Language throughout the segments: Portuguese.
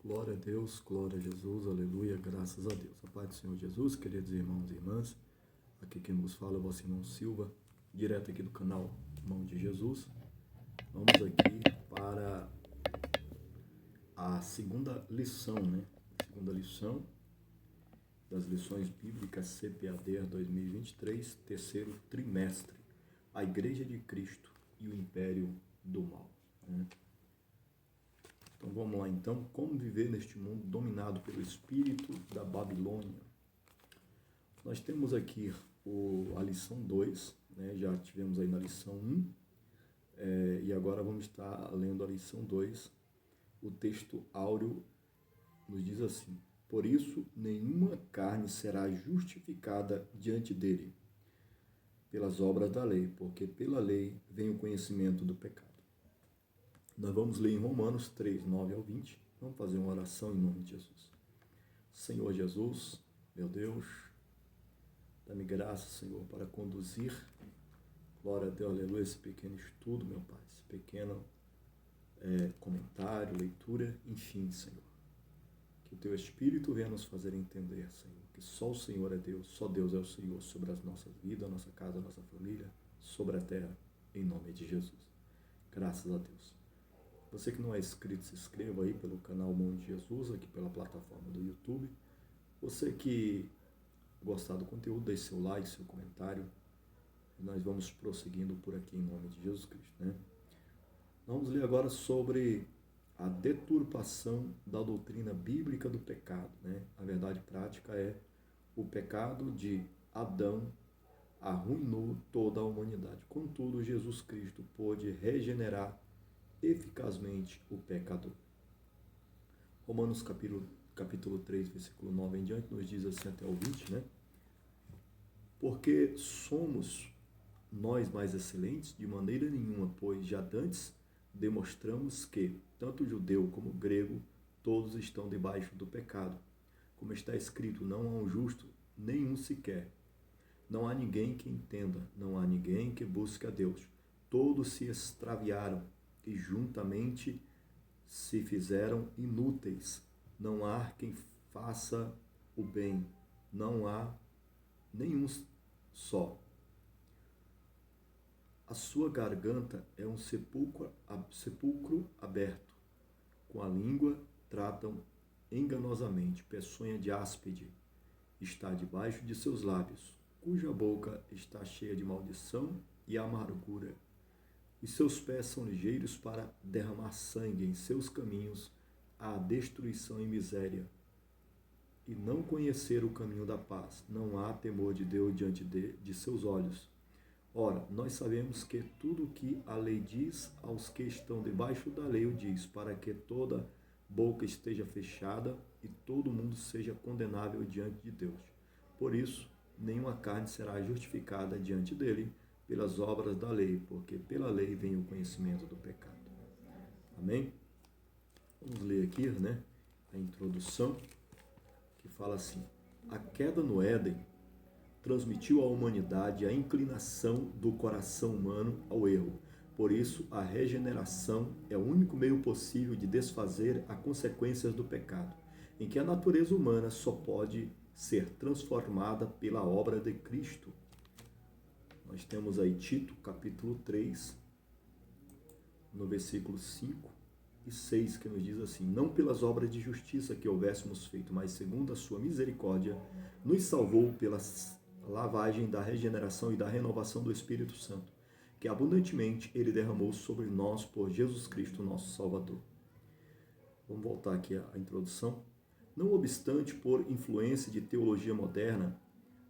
Glória a Deus, glória a Jesus, aleluia, graças a Deus. A paz do Senhor Jesus, queridos irmãos e irmãs, aqui quem nos fala é o vosso irmão Silva, direto aqui do canal Mão de Jesus. Vamos aqui para a segunda lição, Segunda lição das lições bíblicas CPAD 2023, terceiro trimestre, a Igreja de Cristo e o Império do Mal, Então vamos lá então, como viver neste mundo dominado pelo espírito da Babilônia. Nós temos aqui a lição 2, já tivemos aí na lição 1, e agora vamos estar lendo a lição 2. O texto áureo nos diz assim: por isso nenhuma carne será justificada diante dele, pelas obras da lei, porque pela lei vem o conhecimento do pecado. Nós vamos ler em Romanos 3, 9 ao 20. Vamos fazer uma oração em nome de Jesus. Senhor Jesus, meu Deus, dá-me graça, Senhor, para conduzir, glória a Deus, aleluia, esse pequeno estudo, meu Pai, esse pequeno comentário, leitura, enfim, Senhor. Que o Teu Espírito venha nos fazer entender, Senhor, que só o Senhor é Deus, só Deus é o Senhor sobre as nossas vidas, a nossa casa, a nossa família, sobre a terra, em nome de Jesus. Graças a Deus. Você que não é inscrito, se inscreva aí pelo canal Mão de Jesus, aqui pela plataforma do YouTube. Você que gostar do conteúdo, deixe seu like, seu comentário. Nós vamos prosseguindo por aqui em nome de Jesus Cristo, Vamos ler agora sobre a deturpação da doutrina bíblica do pecado, A verdade prática é o pecado de Adão arruinou toda a humanidade. Contudo, Jesus Cristo pôde regenerar eficazmente o pecador. Romanos capítulo 3, versículo 9 em diante, nos diz assim até o 20, Porque somos nós mais excelentes? De maneira nenhuma, pois já dantes demonstramos que, tanto judeu como grego, todos estão debaixo do pecado. Como está escrito, não há um justo, nenhum sequer. Não há ninguém que entenda, não há ninguém que busque a Deus. Todos se extraviaram e juntamente se fizeram inúteis. Não há quem faça o bem, não há nenhum só. A sua garganta é um sepulcro aberto. Com a língua tratam enganosamente. Peçonha de áspide está debaixo de seus lábios, cuja boca está cheia de maldição e amargura. E seus pés são ligeiros para derramar sangue. Em seus caminhos há destruição e miséria. E não conhecer o caminho da paz. Não há temor de Deus diante de seus olhos. Ora, nós sabemos que tudo o que a lei diz aos que estão debaixo da lei o diz, para que toda boca esteja fechada e todo mundo seja condenável diante de Deus. Por isso, nenhuma carne será justificada diante dele pelas obras da lei, porque pela lei vem o conhecimento do pecado. Amém? Vamos ler aqui, a introdução, que fala assim: a queda no Éden transmitiu à humanidade a inclinação do coração humano ao erro. Por isso, a regeneração é o único meio possível de desfazer as consequências do pecado, em que a natureza humana só pode ser transformada pela obra de Cristo. Nós temos aí Tito, capítulo 3, no versículo 5 e 6, que nos diz assim: não pelas obras de justiça que houvéssemos feito, mas segundo a sua misericórdia, nos salvou pela lavagem da regeneração e da renovação do Espírito Santo, que abundantemente ele derramou sobre nós por Jesus Cristo, nosso Salvador. Vamos voltar aqui à introdução. Não obstante, por influência de teologia moderna,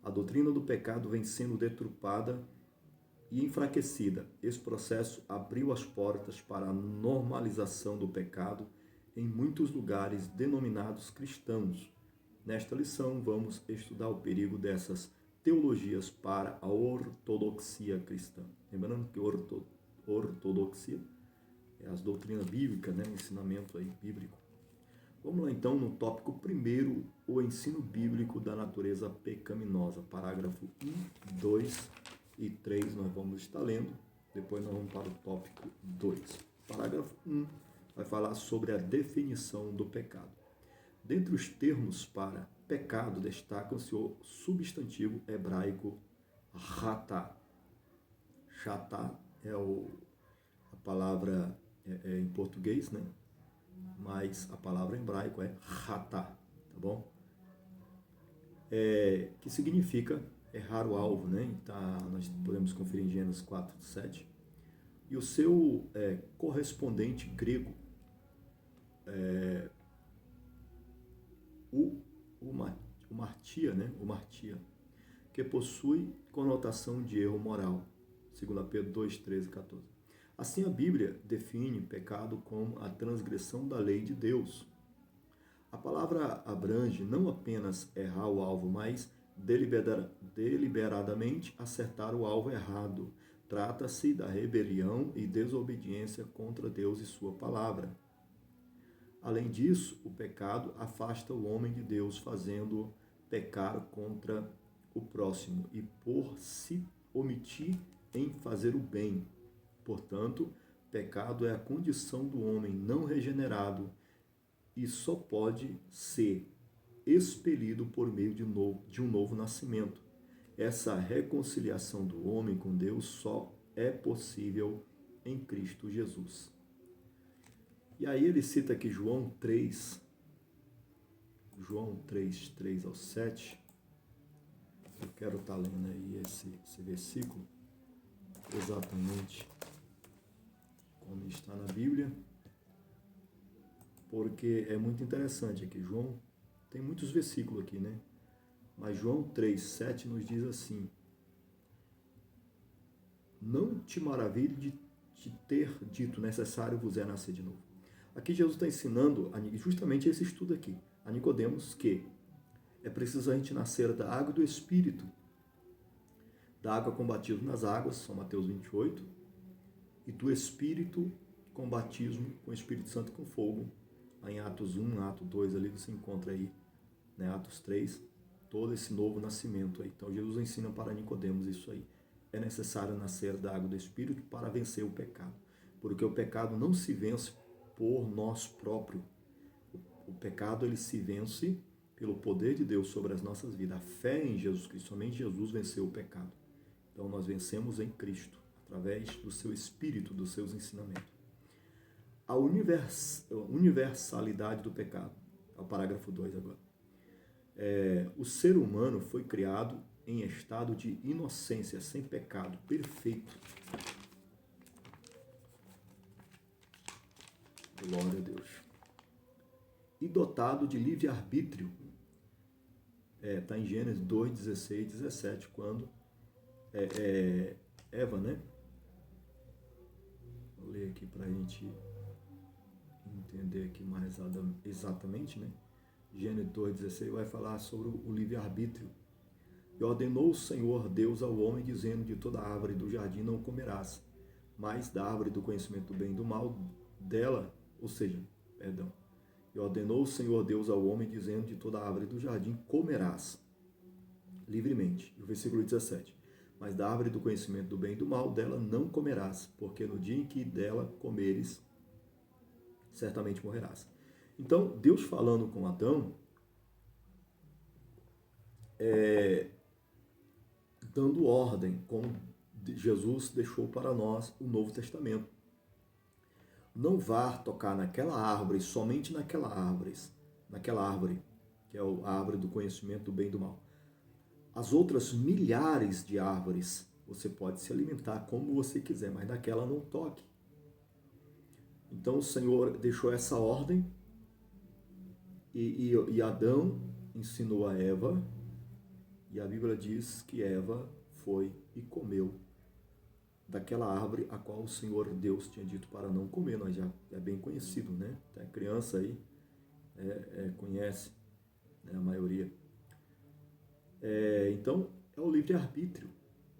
a doutrina do pecado vem sendo deturpada e enfraquecida. Esse processo abriu as portas para a normalização do pecado em muitos lugares denominados cristãos. Nesta lição, vamos estudar o perigo dessas teologias para a ortodoxia cristã. Lembrando que ortodoxia é as doutrinas bíblicas, o ensinamento aí bíblico. Vamos lá então no tópico primeiro, o ensino bíblico da natureza pecaminosa. Parágrafo 1, 2 e 3 nós vamos estar lendo. Depois nós vamos para o tópico 2. Parágrafo 1 vai falar sobre a definição do pecado. Dentre os termos para pecado destacam-se o substantivo hebraico ratá. Chatá é a palavra em português, né? Mas a palavra em hebraico é ratá, tá bom? Que significa errar o alvo, né? Nós podemos conferir em Gênesis 4, 7. E o seu correspondente grego, o martia, né? O martia, que possui conotação de erro moral, 2 Pedro 2, 13 e 14. Assim, a Bíblia define pecado como a transgressão da lei de Deus. A palavra abrange não apenas errar o alvo, mas deliberadamente acertar o alvo errado. Trata-se da rebelião e desobediência contra Deus e sua palavra. Além disso, o pecado afasta o homem de Deus, fazendo-o pecar contra o próximo e por se omitir em fazer o bem. Portanto, pecado é a condição do homem não regenerado e só pode ser expelido por meio de um novo nascimento. Essa reconciliação do homem com Deus só é possível em Cristo Jesus. E aí ele cita aqui João 3, 3 ao 7. Eu quero estar lendo aí esse versículo exatamente como está na Bíblia, porque é muito interessante aqui. João tem muitos versículos aqui, né? Mas João 3, 7 nos diz assim: não te maravilhe de te ter dito, necessário vos é nascer de novo. Aqui Jesus está ensinando justamente esse estudo aqui, a Nicodemos, que é preciso a gente nascer da água e do Espírito. Da água com batismo nas águas, São Mateus 28, e do Espírito com batismo com o Espírito Santo com fogo. Em Atos 1, Atos 2, ali você encontra aí, né, Atos 3, todo esse novo nascimento aí. Então Jesus ensina para Nicodemos isso aí. É necessário nascer da água do Espírito para vencer o pecado. Porque o pecado não se vence por nós próprios. O pecado ele se vence pelo poder de Deus sobre as nossas vidas. A fé em Jesus Cristo, somente Jesus venceu o pecado. Então nós vencemos em Cristo, através do seu Espírito, dos seus ensinamentos. A universalidade do pecado. É o parágrafo 2 agora. O ser humano foi criado em estado de inocência, sem pecado, perfeito. Glória a Deus. E dotado de livre-arbítrio. Está em Gênesis 2, 16, 17, quando Eva, né? Vou ler aqui para a gente entender aqui mais exatamente, né? Gênesis 2, 16 vai falar sobre o livre-arbítrio. E ordenou o Senhor Deus ao homem, dizendo: de toda árvore do jardim não comerás, mas da árvore do conhecimento do bem e do mal dela, e ordenou o Senhor Deus ao homem, dizendo: de toda árvore do jardim comerás livremente. E o versículo 17: mas da árvore do conhecimento do bem e do mal dela não comerás, porque no dia em que dela comeres, certamente morrerás. Então, Deus falando com Adão, dando ordem, como Jesus deixou para nós o Novo Testamento. Não vá tocar naquela árvore, somente naquela árvore, que é a árvore do conhecimento do bem e do mal. As outras milhares de árvores, você pode se alimentar como você quiser, mas naquela não toque. Então o Senhor deixou essa ordem e Adão ensinou a Eva, e a Bíblia diz que Eva foi e comeu daquela árvore a qual o Senhor Deus tinha dito para não comer. Nós já é bem conhecido, né? A criança aí conhece, né? A maioria. Então, é o livre-arbítrio.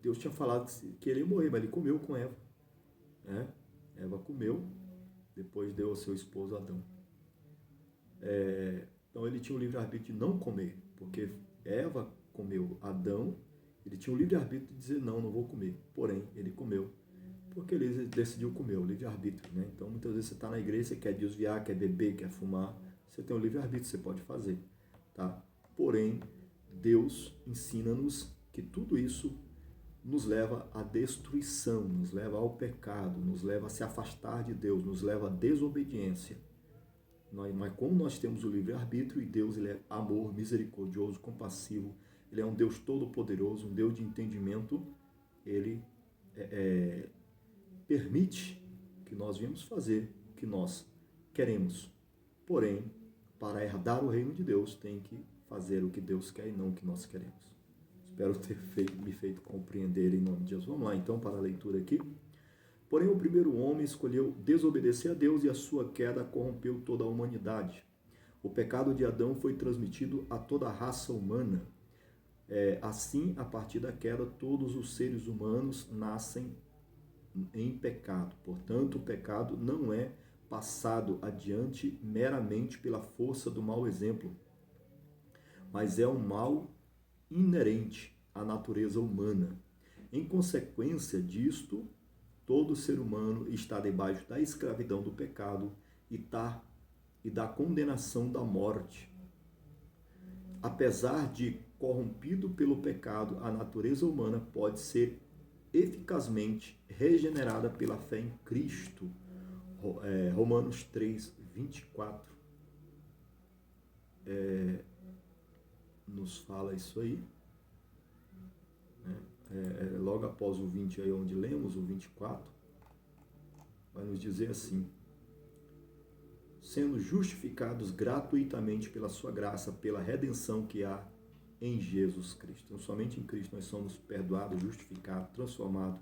Deus tinha falado que ele ia morrer, mas ele comeu com Eva. Né? Eva comeu, depois deu ao seu esposo Adão. Então, ele tinha o livre-arbítrio de não comer, porque Eva comeu Adão, ele tinha o livre-arbítrio de dizer: não vou comer. Porém, ele comeu, porque ele decidiu comer, o livre-arbítrio. Né? Então, muitas vezes você está na igreja, você quer desviar, quer beber, quer fumar, Você tem o livre-arbítrio, você pode fazer, tá? Porém, Deus ensina-nos que tudo isso nos leva à destruição, nos leva ao pecado, nos leva a se afastar de Deus, nos leva à desobediência. Mas como nós temos o livre-arbítrio e Deus ele é amor, misericordioso, compassivo, ele é um Deus todo-poderoso, um Deus de entendimento, ele permite que nós venhamos fazer o que nós queremos. Porém, para herdar o reino de Deus, tem que fazer o que Deus quer e não o que nós queremos. Espero ter me feito compreender em nome de Jesus. Vamos lá, então, para a leitura aqui. Porém, o primeiro homem escolheu desobedecer a Deus e a sua queda corrompeu toda a humanidade. O pecado de Adão foi transmitido a toda a raça humana. Assim, a partir da queda, todos os seres humanos nascem em pecado. Portanto, o pecado não é passado adiante meramente pela força do mau exemplo, mas é um mal inerente à natureza humana. Em consequência disto, todo ser humano está debaixo da escravidão do pecado e da condenação da morte. Apesar de corrompido pelo pecado, a natureza humana pode ser eficazmente regenerada pela fé em Cristo. Romanos 3, 24 nos fala isso aí. Logo após o 20, aí onde lemos o 24, vai nos dizer assim: sendo justificados gratuitamente pela sua graça, pela redenção que há em Jesus Cristo. Então, somente em Cristo nós somos perdoados, justificados, transformados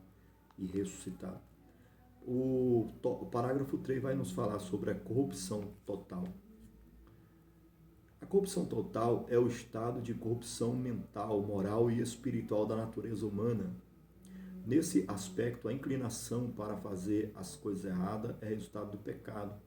e ressuscitados. O parágrafo 3 vai nos falar sobre a corrupção total. A corrupção total é o estado de corrupção mental, moral e espiritual da natureza humana. Nesse aspecto, a inclinação para fazer as coisas erradas é resultado do pecado.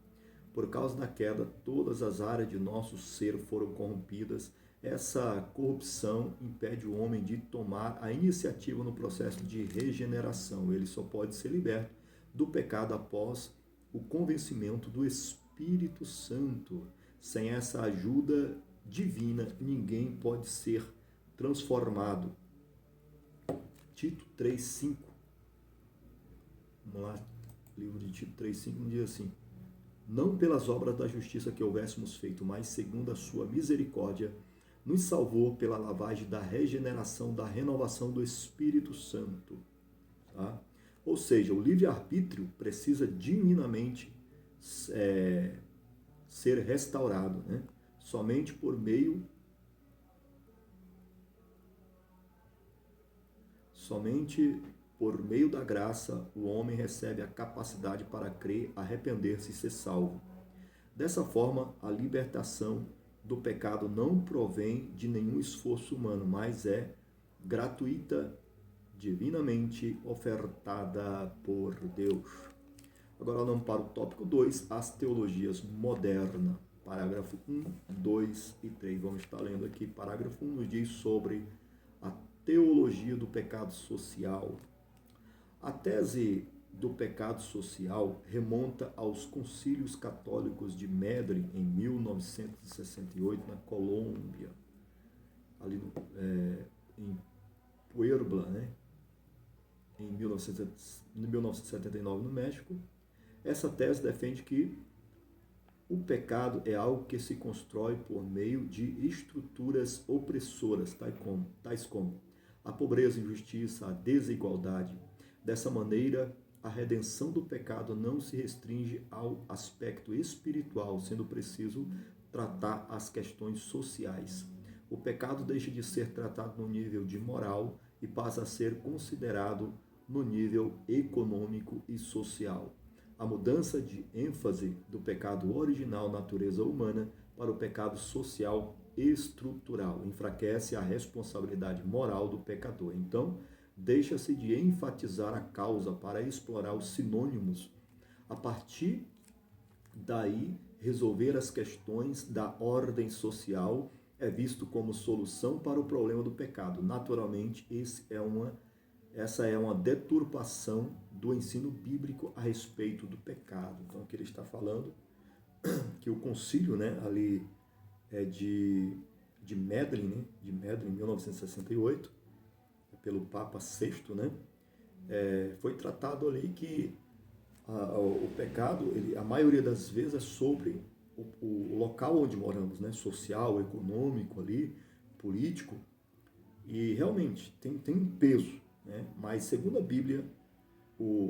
Por causa da queda, todas as áreas de nosso ser foram corrompidas. Essa corrupção impede o homem de tomar a iniciativa no processo de regeneração. Ele só pode ser liberto do pecado após o convencimento do Espírito Santo. Sem essa ajuda divina, ninguém pode ser transformado. Tito 3,5. Vamos lá, livro de Tito 3,5 diz assim: não pelas obras da justiça que houvéssemos feito, mas segundo a sua misericórdia, nos salvou pela lavagem da regeneração, da renovação do Espírito Santo. Tá? Ou seja, o livre-arbítrio precisa divinamente ser restaurado, né? Somente por meio da graça, o homem recebe a capacidade para crer, arrepender-se e ser salvo. Dessa forma, a libertação do pecado não provém de nenhum esforço humano, mas é gratuita, divinamente ofertada por Deus. Agora vamos para o tópico 2, as teologias modernas. Parágrafo 1, 2 e 3. Vamos estar lendo aqui. Parágrafo 1 nos diz sobre a teologia do pecado social. A tese do pecado social remonta aos concílios católicos de Medellín, em 1968, na Colômbia, ali em Puebla, né? Em 1979, no México. Essa tese defende que o pecado é algo que se constrói por meio de estruturas opressoras, tais como a pobreza, a injustiça, a desigualdade. Dessa maneira, a redenção do pecado não se restringe ao aspecto espiritual, sendo preciso tratar as questões sociais. O pecado deixa de ser tratado no nível de moral e passa a ser considerado no nível econômico e social. A mudança de ênfase do pecado original, natureza humana, para o pecado social estrutural enfraquece a responsabilidade moral do pecador. Então, deixa-se de enfatizar a causa para explorar os sinônimos. A partir daí, resolver as questões da ordem social é visto como solução para o problema do pecado. Naturalmente, essa é uma deturpação do ensino bíblico a respeito do pecado. Então, aqui ele está falando que o concílio, né, ali de Medellín, né, de Medellín, em 1968, pelo Papa VI, né, foi tratado ali que o pecado, a maioria das vezes é sobre o local onde moramos, né, social, econômico ali, político, e realmente tem um peso, né, mas segundo a Bíblia,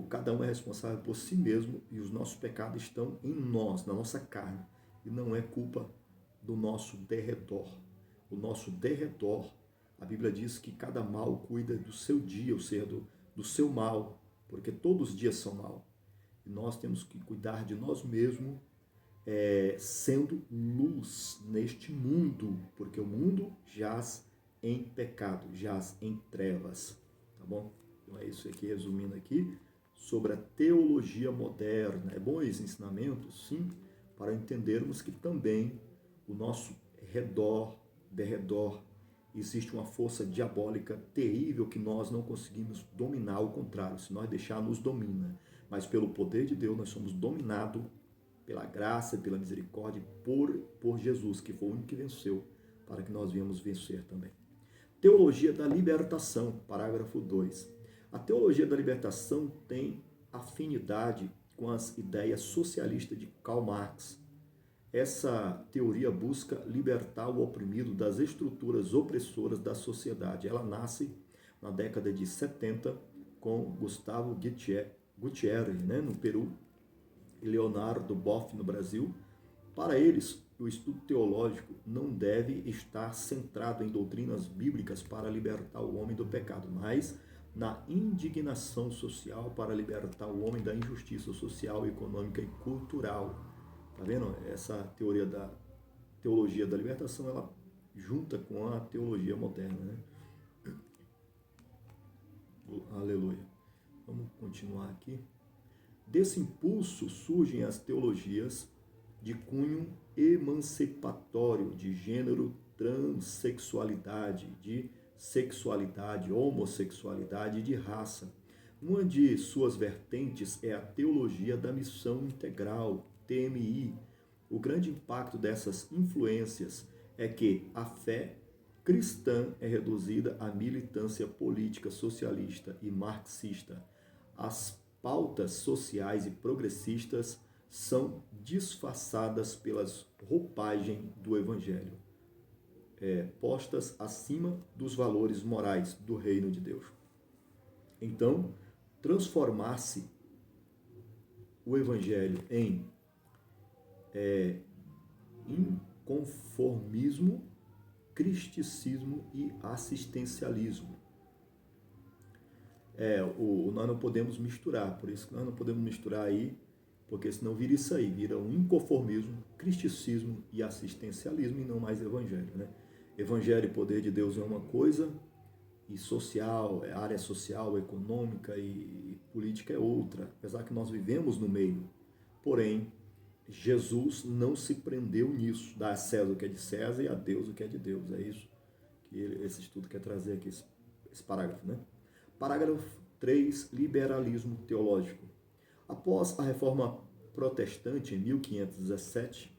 cada um é responsável por si mesmo e os nossos pecados estão em nós, na nossa carne, e não é culpa do nosso derredor. O nosso derredor, a Bíblia diz que cada mal cuida do seu dia, ou seja, do seu mal, porque todos os dias são mal. E nós temos que cuidar de nós mesmos, sendo luz neste mundo, porque o mundo jaz em pecado, jaz em trevas, tá bom? Então é isso aqui, resumindo aqui, sobre a teologia moderna. É bom esse ensinamento, sim, para entendermos que também o nosso derredor, existe uma força diabólica terrível que nós não conseguimos dominar, ao contrário, se nós deixar, nos domina. Mas pelo poder de Deus, nós somos dominados pela graça e pela misericórdia por Jesus, que foi o único que venceu, para que nós venhamos vencer também. Teologia da libertação, parágrafo 2. A teologia da libertação tem afinidade com as ideias socialistas de Karl Marx. Essa teoria busca libertar o oprimido das estruturas opressoras da sociedade. Ela nasce na década de 70 com Gustavo Gutierrez, né, no Peru, e Leonardo Boff, no Brasil. Para eles, o estudo teológico não deve estar centrado em doutrinas bíblicas para libertar o homem do pecado, mas na indignação social para libertar o homem da injustiça social, econômica e cultural. Tá vendo? Essa teoria da teologia da libertação, ela junta com a teologia moderna, né? Aleluia. Vamos continuar aqui. Desse impulso surgem as teologias de cunho emancipatório, de gênero, transexualidade, de sexualidade, homossexualidade e de raça. Uma de suas vertentes é a teologia da missão integral, TMI. O grande impacto dessas influências é que a fé cristã é reduzida à militância política socialista e marxista. As pautas sociais e progressistas são disfarçadas pelas roupagens do Evangelho, postas acima dos valores morais do reino de Deus. Então, transformar-se o Evangelho em inconformismo, cristicismo e assistencialismo. Nós não podemos misturar, por isso que nós não podemos misturar aí, porque senão vira isso aí, vira um inconformismo, cristicismo e assistencialismo e não mais evangelho, né? Evangelho e poder de Deus é uma coisa, e social, área social, econômica e política é outra, apesar que nós vivemos no meio. Porém, Jesus não se prendeu nisso, dá a César o que é de César e a Deus o que é de Deus. É isso que esse estudo quer trazer aqui, esse parágrafo, né? Parágrafo 3, liberalismo teológico. Após a reforma protestante em 1517,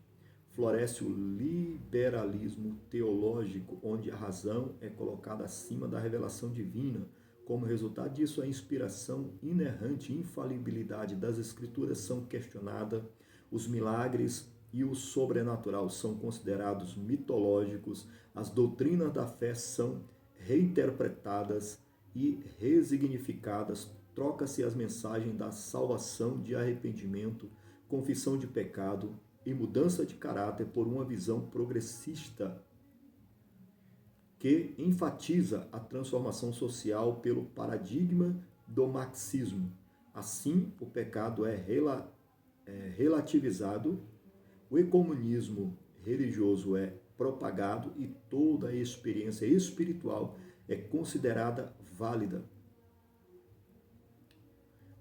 floresce o liberalismo teológico, onde a razão é colocada acima da revelação divina. Como resultado disso, a inspiração inerrante e infalibilidade das Escrituras são questionadas, os milagres e o sobrenatural são considerados mitológicos, as doutrinas da fé são reinterpretadas e resignificadas, troca-se as mensagens da salvação, de arrependimento, confissão de pecado e mudança de caráter por uma visão progressista que enfatiza a transformação social pelo paradigma do marxismo. Assim, o pecado é relativizado, o ecumenismo religioso é propagado e toda a experiência espiritual é considerada válida.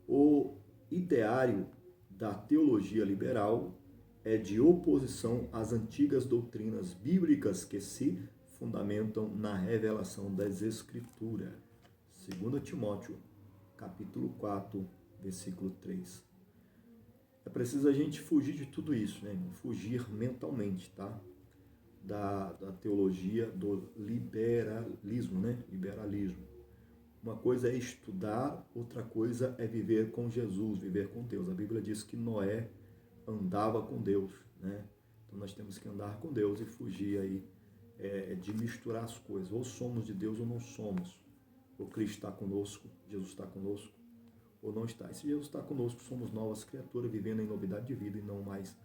O ideário da teologia liberal é de oposição às antigas doutrinas bíblicas que se fundamentam na revelação das Escrituras. 2 Timóteo, capítulo 4, versículo 3. É preciso a gente fugir de tudo isso, né? Fugir mentalmente, tá? Da teologia do liberalismo, né? Liberalismo. Uma coisa é estudar, outra coisa é viver com Jesus, viver com Deus. A Bíblia diz que Noé andava com Deus, né? Então nós temos que andar com Deus e fugir aí de misturar as coisas. Ou somos de Deus ou não somos. Ou Cristo está conosco, Jesus está conosco, ou não está. E se Jesus está conosco, somos novas criaturas, vivendo em novidade de vida e não mais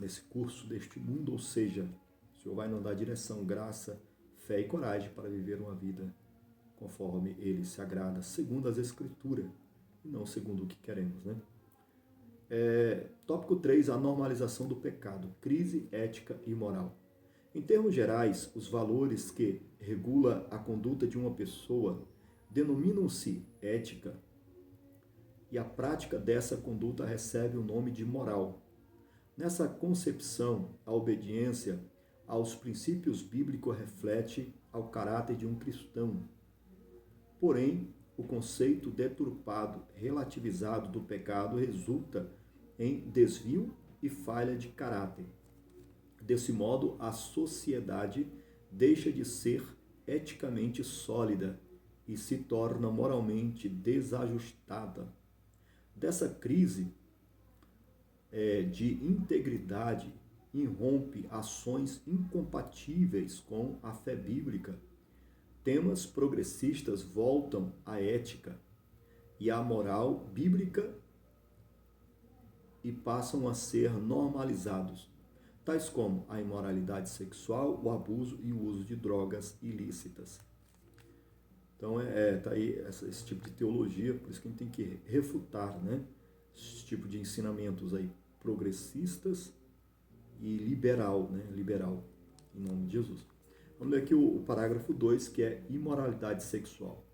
nesse curso deste mundo. Ou seja, o Senhor vai nos dar direção, graça, fé e coragem para viver uma vida conforme Ele se agrada, segundo as Escrituras, e não segundo o que queremos, né? Tópico 3, a normalização do pecado, crise ética e moral. Em termos gerais, os valores que regula a conduta de uma pessoa denominam-se ética, e a prática dessa conduta recebe o nome de moral. Nessa concepção, a obediência aos princípios bíblicos reflete ao caráter de um cristão. Porém, o conceito deturpado, relativizado do pecado resulta em desvio e falha de caráter. Desse modo, a sociedade deixa de ser eticamente sólida e se torna moralmente desajustada. Dessa crise de integridade irrompe ações incompatíveis com a fé bíblica. Temas progressistas voltam à ética e à moral bíblica e passam a ser normalizados, tais como a imoralidade sexual, o abuso e o uso de drogas ilícitas. Então, tá aí esse tipo de teologia, por isso que a gente tem que refutar, né? Esse tipo de ensinamentos aí progressistas e liberal, né? Liberal, em nome de Jesus. Vamos ler aqui o parágrafo 2, que é imoralidade sexual.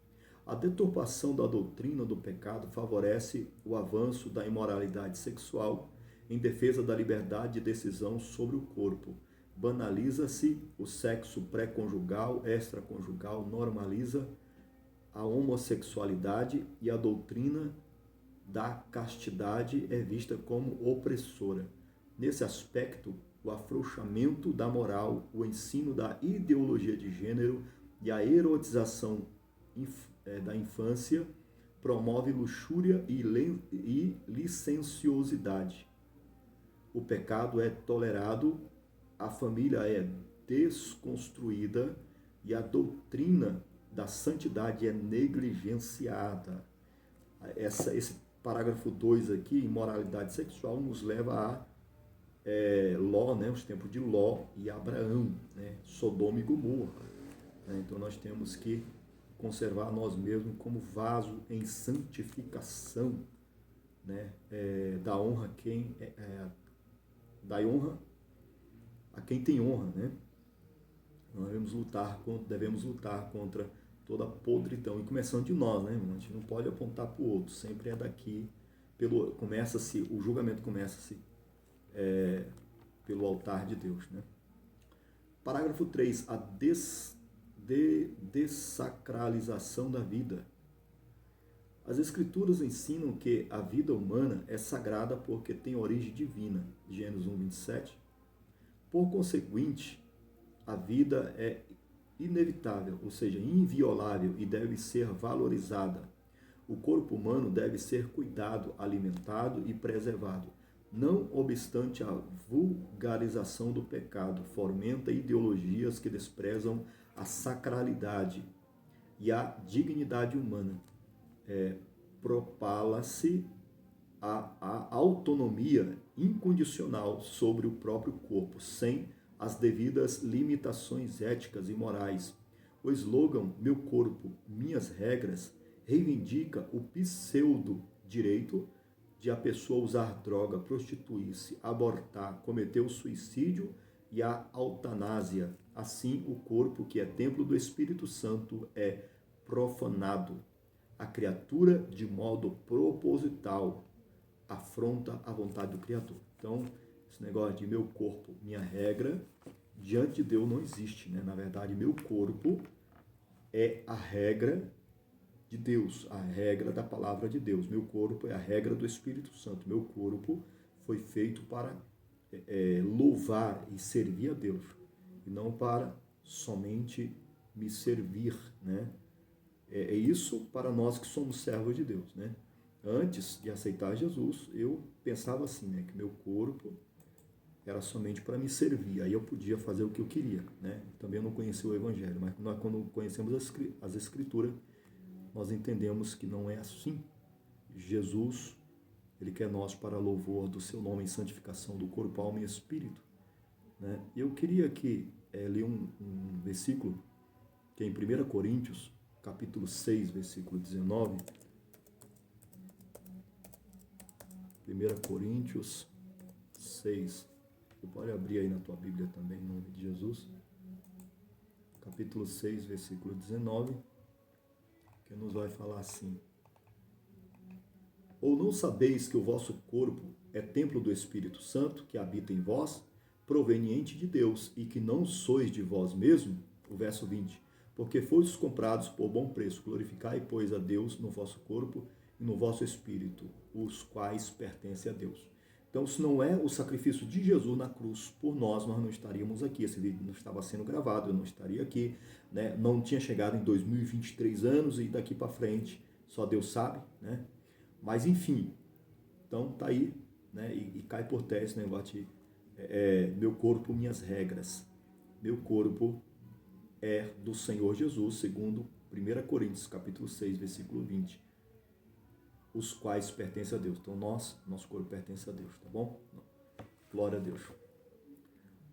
A deturpação da doutrina do pecado favorece o avanço da imoralidade sexual em defesa da liberdade de decisão sobre o corpo. Banaliza-se o sexo pré-conjugal, extraconjugal, normaliza a homossexualidade e a doutrina da castidade é vista como opressora. Nesse aspecto, o afrouxamento da moral, o ensino da ideologia de gênero e a erotização da infância promove luxúria e licenciosidade. O pecado é tolerado, a família é desconstruída e a doutrina da santidade é negligenciada. Esse parágrafo 2 aqui, imoralidade sexual, nos leva a Ló, né, os tempos de Ló e Abraão, né, Sodoma e Gomorra. Né? Então nós temos que conservar nós mesmos como vaso em santificação, né, da honra a quem tem honra, né? Nós devemos lutar contra toda podridão, e começando de nós, né, irmão? A gente não pode apontar para o outro, sempre é daqui, o julgamento começa-se pelo altar de Deus, né? Parágrafo 3, a dessacralização da vida. As Escrituras ensinam que a vida humana é sagrada porque tem origem divina, Gênesis 1:27. Por conseguinte, a vida é inevitável, ou seja, inviolável e deve ser valorizada. O corpo humano deve ser cuidado, alimentado e preservado. Não obstante a vulgarização do pecado, fomenta ideologias que desprezam a sacralidade e a dignidade humana. Propala-se a autonomia incondicional sobre o próprio corpo, sem as devidas limitações éticas e morais. O slogan "Meu corpo, minhas regras" reivindica o pseudo-direito de a pessoa usar droga, prostituir-se, abortar, cometer o suicídio e a eutanásia. Assim, o corpo, que é templo do Espírito Santo, é profanado. A criatura, de modo proposital, afronta a vontade do Criador. Então, esse negócio de meu corpo, minha regra, diante de Deus não existe, né? Na verdade, meu corpo é a regra de Deus, a regra da palavra de Deus. Meu corpo é a regra do Espírito Santo. Meu corpo foi feito para louvar e servir a Deus, e não para somente me servir, né? É isso para nós que somos servos de Deus, né? Antes de aceitar Jesus, eu pensava assim, né? Que meu corpo era somente para me servir, aí eu podia fazer o que eu queria, né? Também não conhecia o Evangelho, mas nós, quando conhecemos as Escrituras, nós entendemos que não é assim. Jesus, ele quer nós para louvor do seu nome em santificação do corpo, alma e espírito, né? Eu queria aqui ler um versículo que é em 1 Coríntios, capítulo 6, versículo 19. 1 Coríntios 6. Você pode abrir aí na tua Bíblia também, em nome de Jesus. Capítulo 6, versículo 19, que nos vai falar assim: ou não sabeis que o vosso corpo é templo do Espírito Santo, que habita em vós, proveniente de Deus, e que não sois de vós mesmo? O verso 20. Porque fostes comprados por bom preço. Glorificai, pois, a Deus no vosso corpo e no vosso espírito, os quais pertencem a Deus. Então, se não é o sacrifício de Jesus na cruz por nós não estaríamos aqui. Esse vídeo não estava sendo gravado, eu não estaria aqui, né? Não tinha chegado em 2023 anos e daqui para frente, só Deus sabe, né? Mas, enfim, então tá aí, né? E cai por terra esse negócio de meu corpo, minhas regras. Meu corpo é do Senhor Jesus, segundo 1 Coríntios, capítulo 6, versículo 20, os quais pertencem a Deus. Então, nosso corpo pertence a Deus, tá bom? Glória a Deus.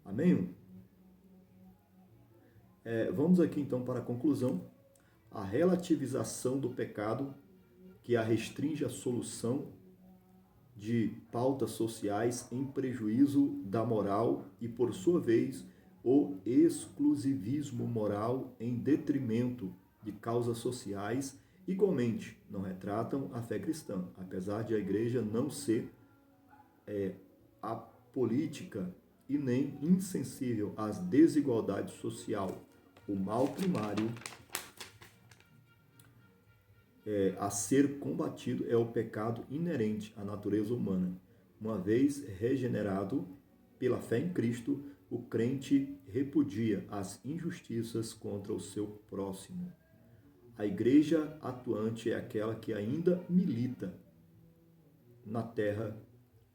Amém? Vamos aqui, então, para a conclusão. A relativização do pecado que a restringe à solução de pautas sociais em prejuízo da moral e, por sua vez, o exclusivismo moral em detrimento de causas sociais, igualmente não retratam a fé cristã, apesar de a igreja não ser apolítica e nem insensível às desigualdades sociais. O mal primário a ser combatido é o pecado inerente à natureza humana. Uma vez regenerado pela fé em Cristo, o crente repudia as injustiças contra o seu próximo. A igreja atuante é aquela que ainda milita na terra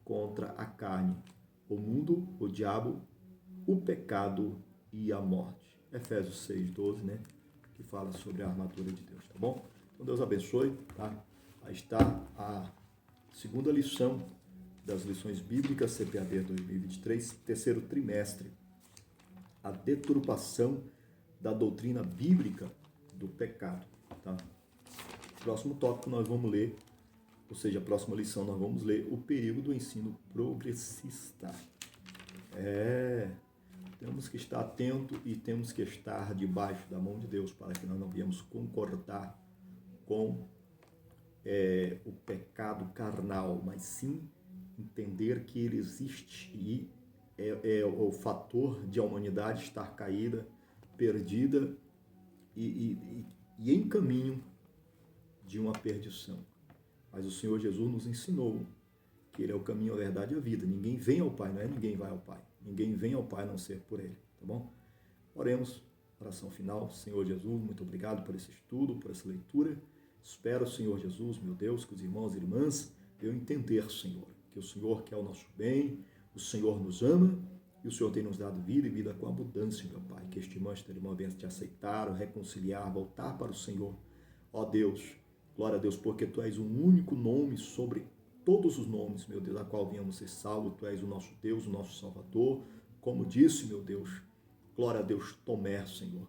contra a carne, o mundo, o diabo, o pecado e a morte. Efésios 6:12, né? Que fala sobre a armadura de Deus, tá bom? Então Deus abençoe, tá? Aí está a segunda lição das lições bíblicas CPAD 2023, terceiro trimestre. A deturpação da doutrina bíblica do pecado, tá? Próximo tópico nós vamos ler, ou seja, a próxima lição nós vamos ler o perigo do ensino progressista. Temos que estar atento e temos que estar debaixo da mão de Deus para que nós não venhamos concordar com o pecado carnal, mas sim entender que ele existe e é o fator de a humanidade estar caída, perdida e em caminho de uma perdição. Mas o Senhor Jesus nos ensinou que Ele é o caminho, a verdade e a vida. Ninguém vem ao Pai, não é ninguém vai ao Pai. Ninguém vem ao Pai a não ser por Ele, tá bom? Oremos, oração final. Senhor Jesus, muito obrigado por esse estudo, por essa leitura. Espero, Senhor Jesus, meu Deus, que os irmãos e irmãs venham entender, Senhor, que o Senhor quer o nosso bem, o Senhor nos ama e o Senhor tem nos dado vida e vida com abundância, meu Pai. Que este irmão e esta irmã venham te aceitar, reconciliar, voltar para o Senhor. Ó Deus, glória a Deus, porque Tu és um único nome sobre todos os nomes, meu Deus, a qual venhamos ser salvos. Tu és o nosso Deus, o nosso Salvador. Como disse, meu Deus, glória a Deus, Tomé, Senhor,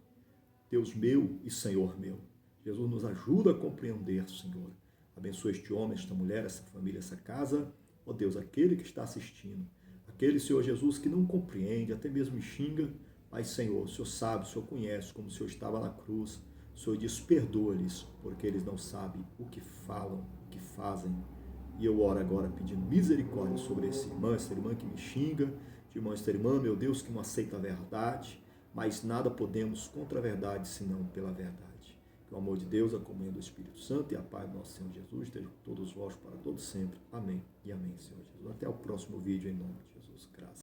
Deus meu e Senhor meu. Jesus nos ajuda a compreender, Senhor. Abençoa este homem, esta mulher, essa família, essa casa. Ó Deus, aquele que está assistindo, aquele, Senhor Jesus, que não compreende, até mesmo me xinga, mas, Senhor, o Senhor sabe, o Senhor conhece, como o Senhor estava na cruz. O Senhor diz, perdoa-lhes, porque eles não sabem o que falam, o que fazem. E eu oro agora pedindo misericórdia sobre esse irmão, essa irmã que me xinga, de irmão, essa irmã, meu Deus, que não aceita a verdade, mas nada podemos contra a verdade, senão pela verdade. Que o amor de Deus, a comunhão do Espírito Santo e a paz do nosso Senhor Jesus estejam com todos vós para todos sempre. Amém e amém, Senhor Jesus. Até o próximo vídeo, em nome de Jesus. Graças.